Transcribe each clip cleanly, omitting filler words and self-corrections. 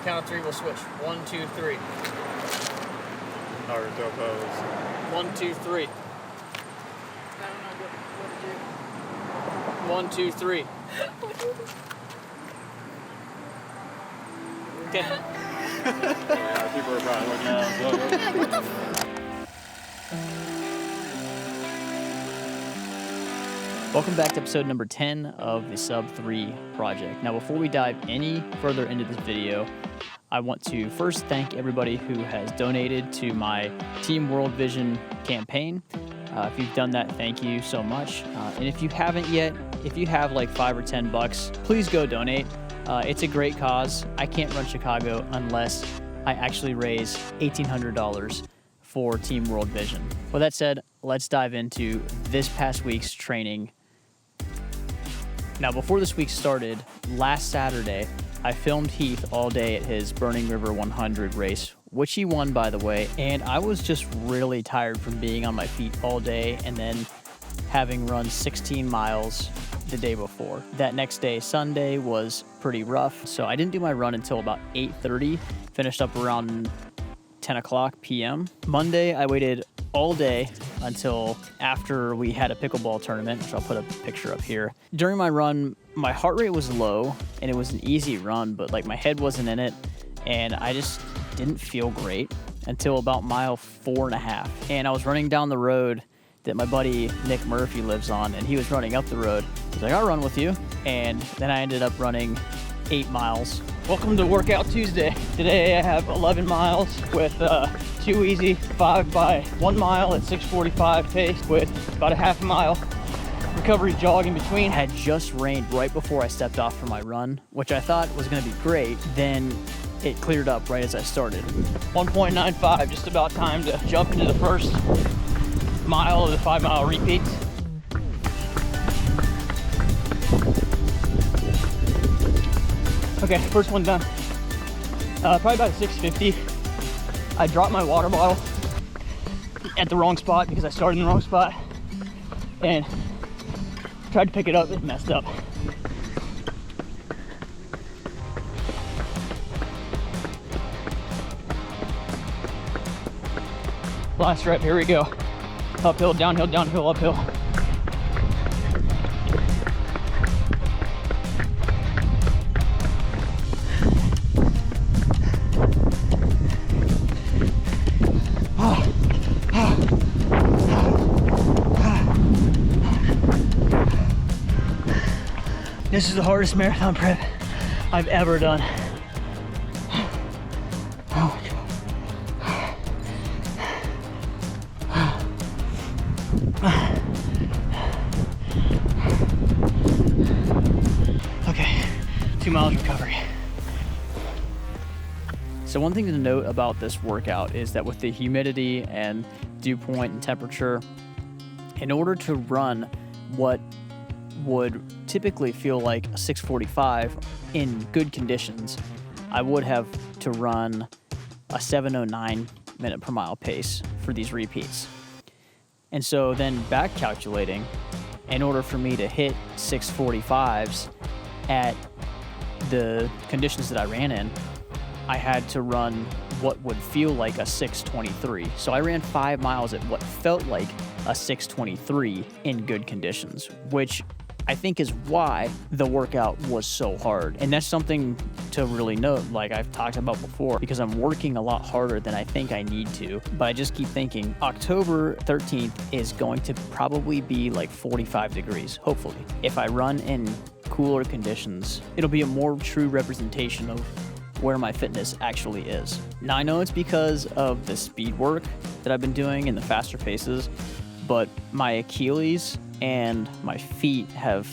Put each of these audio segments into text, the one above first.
Count of three, we'll switch. 1, 2, 3. Naruto pose. 1, 2, 3. I don't know what to do. 1, 2, 3. Okay. Yeah, people are probably looking at us. What the Welcome back to episode number 10 of the Sub 3 project. Now, before we dive any further into this video, I want to first thank everybody who has donated to my Team World Vision campaign. If you've done that, thank you so much. And if you haven't yet, if you have like $5 or $10, please go donate. It's a great cause. I can't run Chicago unless I actually raise $1,800 for Team World Vision. With that said, let's dive into this past week's training. Now, before this week started, last Saturday, I filmed Heath all day at his Burning River 100 race, which he won, by the way, and I was just really tired from being on my feet all day and then having run 16 miles the day before. That next day, Sunday, was pretty rough, so I didn't do my run until about 8:30, finished up around 10 o'clock p.m. Monday, I waited all day until after we had a pickleball tournament, which I'll put a picture up here. During my run, my heart rate was low and it was an easy run, but like my head wasn't in it and I just didn't feel great until about mile 4.5. And I was running down the road that my buddy Nick Murphy lives on, and he was running up the road. He's like, I'll run with you. And then I ended up running 8 miles. Welcome to Workout Tuesday. Today I have 11 miles with 2 easy 5 by 1 mile at 6:45 pace with about a half a mile recovery jog in between. Had just rained right before I stepped off for my run, which I thought was gonna be great. Then it cleared up right as I started. 1.95, just about time to jump into the first mile of the 5 mile repeats. Okay, first one done. Probably about 6:50. I dropped my water bottle at the wrong spot because I started in the wrong spot and tried to pick it up and messed up. Last rep, here we go. Uphill, downhill, downhill, uphill. This is the hardest marathon prep I've ever done. Oh my God. Okay, 2 miles recovery. So one thing to note about this workout is that with the humidity and dew point and temperature, in order to run what would typically feel like a 6:45 in good conditions, I would have to run a 7:09 minute per mile pace for these repeats. And so then back calculating, in order for me to hit 6:45s at the conditions that I ran in, I had to run what would feel like a 6:23. So I ran 5 miles at what felt like a 6:23 in good conditions, which I think is why the workout was so hard. And that's something to really note, like I've talked about before, because I'm working a lot harder than I think I need to. But I just keep thinking October 13th is going to probably be like 45 degrees, hopefully. If I run in cooler conditions, it'll be a more true representation of where my fitness actually is. Now I know it's because of the speed work that I've been doing and the faster paces, but my Achilles and my feet have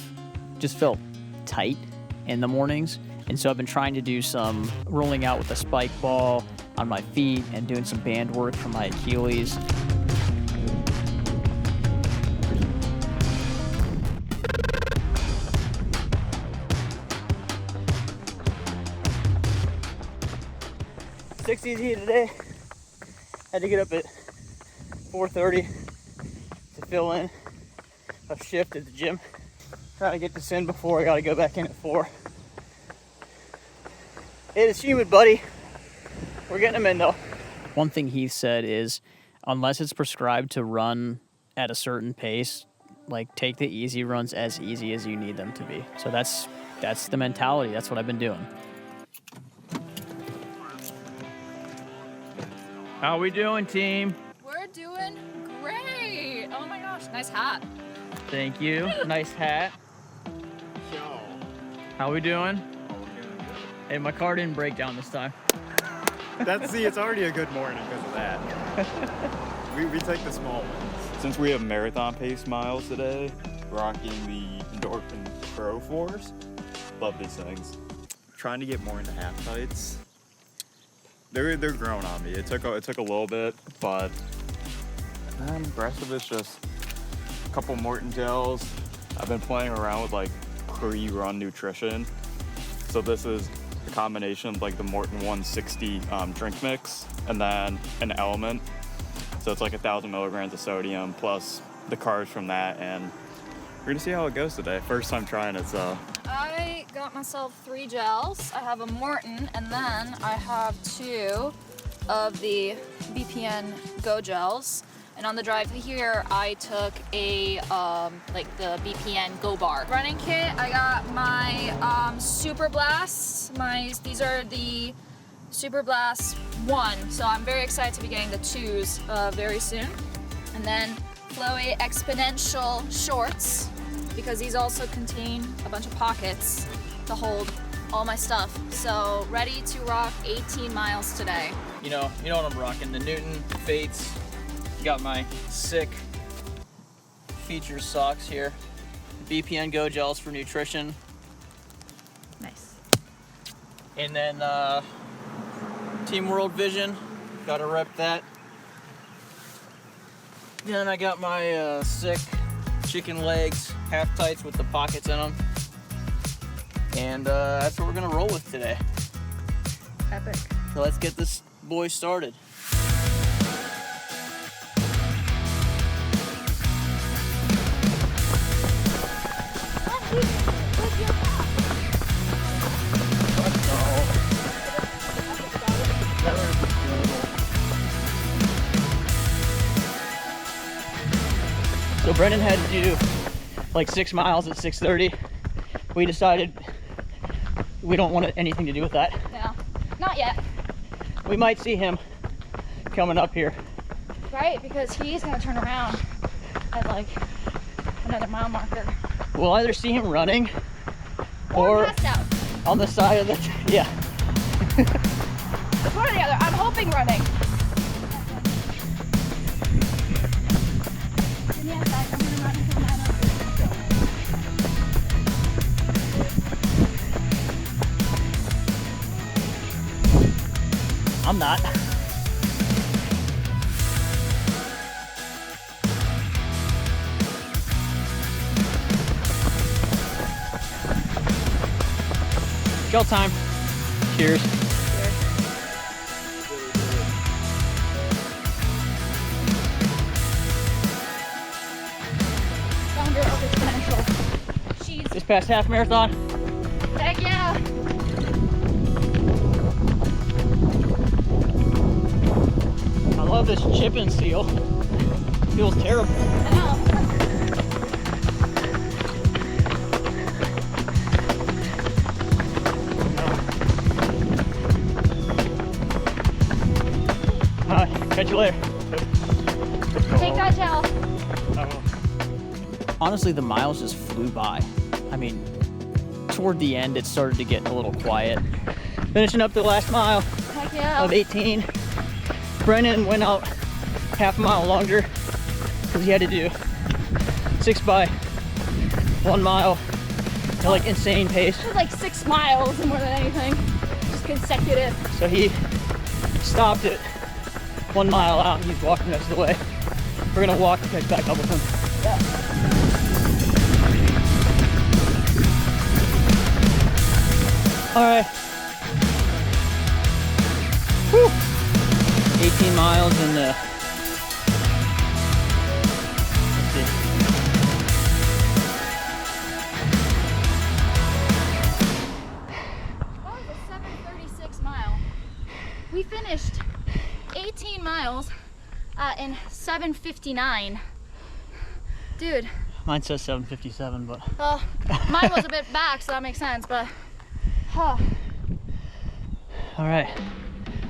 just felt tight in the mornings. And so I've been trying to do some rolling out with a spike ball on my feet and doing some band work for my Achilles. Six easy today. Had to get up at 4:30 to fill in a shift at the gym. Try to get this in before I gotta go back in at 4. It is humid, buddy. We're getting them in though. One thing Heath said is, unless it's prescribed to run at a certain pace, like take the easy runs as easy as you need them to be. So that's the mentality. That's what I've been doing. How we doing, team? We're doing great. Oh my gosh, nice hat. Thank you. Nice hat. How we doing? Hey, my car didn't break down this time. It's already a good morning because of that. we take the small ones. Since we have marathon pace miles today, rocking the Endorphin Pro 4s. Love these things. Trying to get more into half tights. They're growing on me. It took a little bit, but man, the rest of it's just a couple Morton gels. I've been playing around with like pre-run nutrition. So this is a combination of like the Morton 160 drink mix and then an element. So it's like 1,000 milligrams of sodium plus the carbs from that, and we're gonna see how it goes today. First time trying it, so. I got myself 3 gels. I have a Morton, and then I have 2 of the BPN Go gels. And on the drive here, I took a like the BPN Go Bar running kit. I got my Super Blasts. These are the Super Blast 1, so I'm very excited to be getting the 2s very soon. And then Flowy Exponential shorts, because these also contain a bunch of pockets to hold all my stuff. So ready to rock 18 miles today. You know what I'm rocking, the Newton Fates. Got my sick feature socks here. BPN Go gels for nutrition. Nice. And then Team World Vision, gotta rep that. Then I got my sick chicken legs, half tights with the pockets in them. And that's what we're gonna roll with today. Epic. So let's get this boy started. So Brendan had to do like 6 miles at 6:30. We decided we don't want anything to do with that. No, not yet. We might see him coming up here. Right, because he's gonna turn around at like another mile marker. We'll either see him running Or or passed out. on the side of the, yeah. It's one or the other. I'm hoping running. Yes, I'm gonna run until 9:00. I'm not. Gel time. Cheers. Founder of Exponential. She's This past half marathon, heck yeah. I love this chip and seal. Feels terrible. I know. Catch you later. Take that gel. Honestly, the miles just flew by. I mean, toward the end, it started to get a little quiet. Finishing up the last mile Heck yeah. of 18. Brennan went out half a mile longer because he had to do 6 by 1 mile at like insane pace. It was like 6 miles more than anything. Just consecutive. So he stopped at 1 mile out and he's walking the rest of the way. We're gonna walk and catch back up with him. Yeah. All right. Whew. 18 miles in the, let's see. That was a 7:36 We finished 18 miles in 7:59. Dude. Mine says 7:57, but. Mine was a bit back, so that makes sense, but. All right.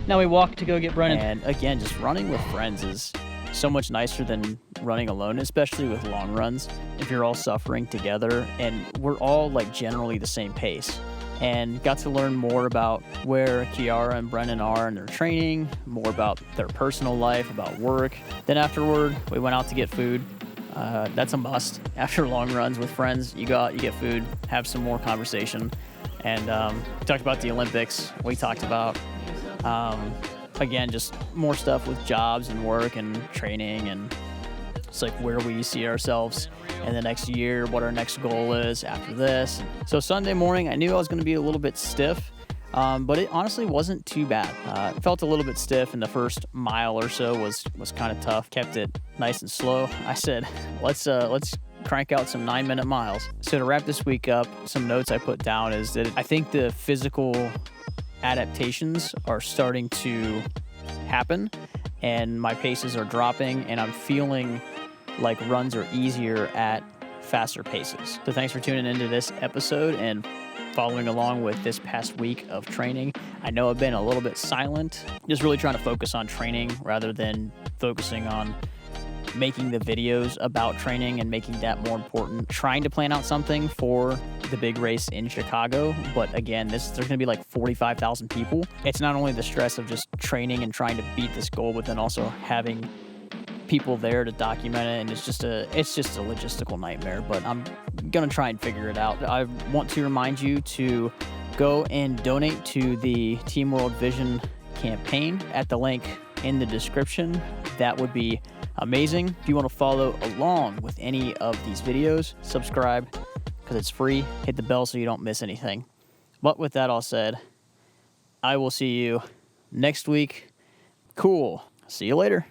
Now we walk to go get Brennan. And again, just running with friends is so much nicer than running alone, especially with long runs. If you're all suffering together, and we're all like generally the same pace. And got to learn more about where Kiara and Brennan are in their training, more about their personal life, about work. Then afterward, we went out to get food. That's a must. After long runs with friends, you go out, you get food, have some more conversation. And we talked about the Olympics. We talked about, again, just more stuff with jobs and work and training, and it's like where we see ourselves in the next year, what our next goal is after this. So Sunday morning, I knew I was going to be a little bit stiff, but it honestly wasn't too bad. It felt a little bit stiff, and the first mile or so was kind of tough. Kept it nice and slow. I said, let's crank out some 9-minute miles. So to wrap this week up, some notes I put down is that I think the physical adaptations are starting to happen, and my paces are dropping, and I'm feeling like runs are easier at faster paces. So thanks for tuning into this episode and following along with this past week of training. I know I've been a little bit silent, just really trying to focus on training rather than focusing on making the videos about training and making that more important. Trying to plan out something for the big race in Chicago, but again, there's going to be like 45,000 people. It's not only the stress of just training and trying to beat this goal, but then also having people there to document it, and it's just a logistical nightmare, but I'm gonna try and figure it out. I want to remind you to go and donate to the Team World Vision campaign at the link in the description. That would be amazing. If you want to follow along with any of these videos, subscribe because it's free. Hit the bell so you don't miss anything. But with that all said, I will see you next week. Cool. See you later.